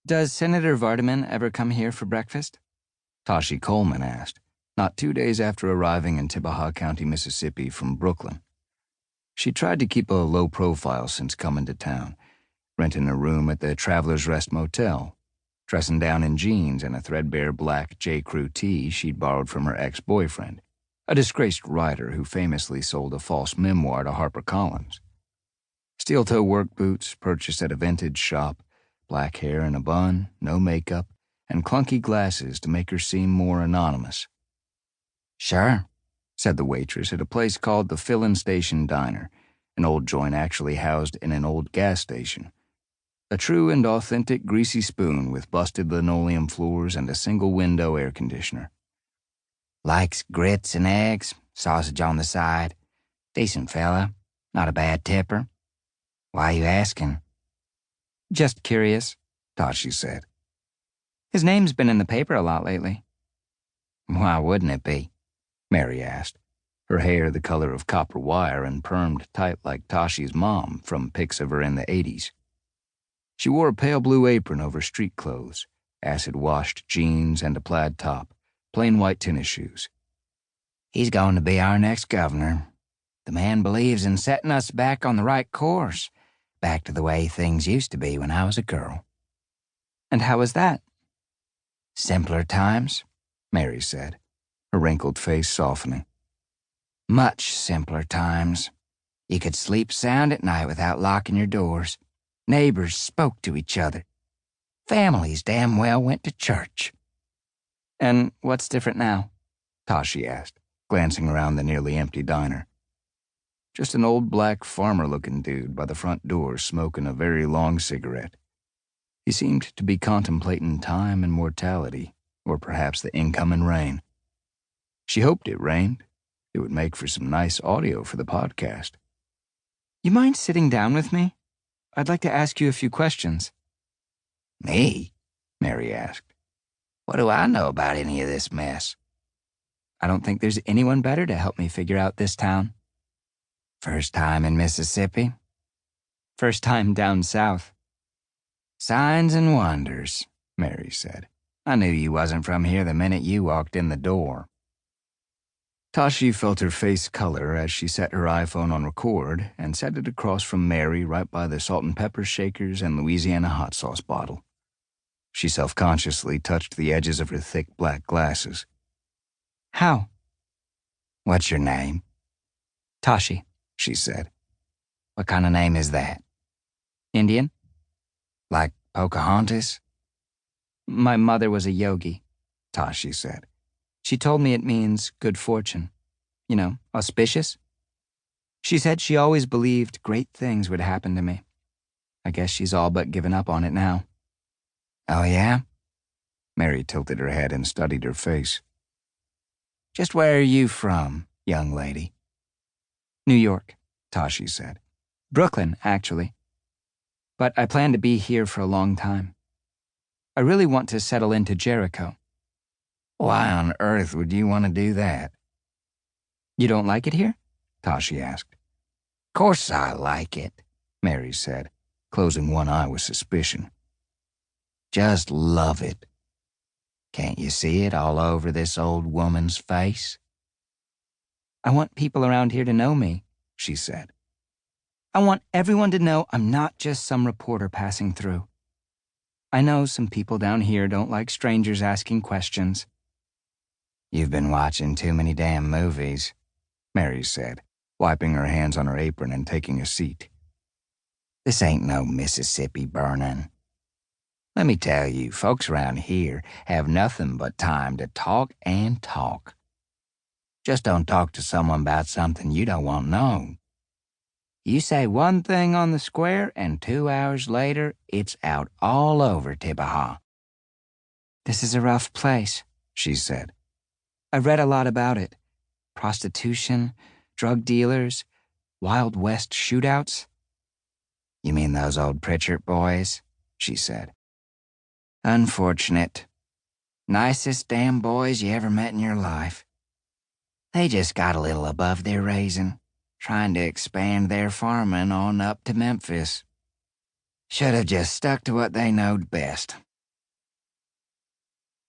Does Senator Vardaman ever come here for breakfast? Tashi Coleman asked, not 2 days after arriving in Tibbehah County, Mississippi from Brooklyn. She tried to keep a low profile since coming to town, renting a room at the Traveler's Rest Motel, dressing down in jeans and a threadbare black J. Crew tee she'd borrowed from her ex-boyfriend, a disgraced writer who famously sold a false memoir to HarperCollins. Steel-toe work boots purchased at a vintage shop, black hair in a bun, no makeup, and clunky glasses to make her seem more anonymous. "Sure," said the waitress at a place called the Fill-In Station Diner, an old joint actually housed in an old gas station. A true and authentic greasy spoon with busted linoleum floors and a single-window air conditioner. "Likes grits and eggs, sausage on the side. Decent fella, not a bad tipper. Why you asking?" "Just curious," Tashi said. "His name's been in the paper a lot lately." "Why wouldn't it be?" Mary asked, her hair the color of copper wire and permed tight like Tashi's mom from pics of her in the 80s. She wore a pale blue apron over street clothes, acid-washed jeans and a plaid top, plain white tennis shoes. "He's going to be our next governor. The man believes in setting us back on the right course, back to the way things used to be when I was a girl." "And how was that?" "Simpler times," Mary said, her wrinkled face softening. "Much simpler times. You could sleep sound at night without locking your doors. Neighbors spoke to each other. Families damn well went to church." "And what's different now?" Tashi asked, glancing around the nearly empty diner. Just an old black farmer-looking dude by the front door smoking a very long cigarette. He seemed to be contemplating time and mortality, or perhaps the incoming rain. She hoped it rained. It would make for some nice audio for the podcast. "You mind sitting down with me? I'd like to ask you a few questions." "Me?" Mary asked. "What do I know about any of this mess?" "I don't think there's anyone better to help me figure out this town." "First time in Mississippi?" "First time down south." "Signs and wonders," Mary said. "I knew you wasn't from here the minute you walked in the door." Tashi felt her face color as she set her iPhone on record and set it across from Mary right by the salt and pepper shakers and Louisiana hot sauce bottle. She self-consciously touched the edges of her thick black glasses. "How?" "What's your name?" "Tashi," she said. "What kind of name is that?" "Indian." "Like Pocahontas?" "My mother was a yogi," Tashi said. "She told me it means good fortune. You know, auspicious. She said she always believed great things would happen to me. I guess she's all but given up on it now." "Oh, yeah?" Mary tilted her head and studied her face. "Just where are you from, young lady?" "New York," Tashi said. "Brooklyn, actually. But I plan to be here for a long time. I really want to settle into Jericho." "Why on earth would you want to do that?" "You don't like it here?" Tashi asked. "Course I like it," Mary said, closing one eye with suspicion. "Just love it. Can't you see it all over this old woman's face?" "I want people around here to know me," she said. "I want everyone to know I'm not just some reporter passing through. I know some people down here don't like strangers asking questions." "You've been watching too many damn movies," Mary said, wiping her hands on her apron and taking a seat. "This ain't no Mississippi burning. Let me tell you, folks around here have nothing but time to talk and talk. Just don't talk to someone about something you don't want known. You say one thing on the square, and 2 hours later, it's out all over Tibbehah." "This is a rough place," she said. "I've read a lot about it. Prostitution, drug dealers, Wild West shootouts." "You mean those old Pritchard boys?" she said. "Unfortunate. Nicest damn boys you ever met in your life. They just got a little above their raising, trying to expand their farming on up to Memphis. Should have just stuck to what they knowed best.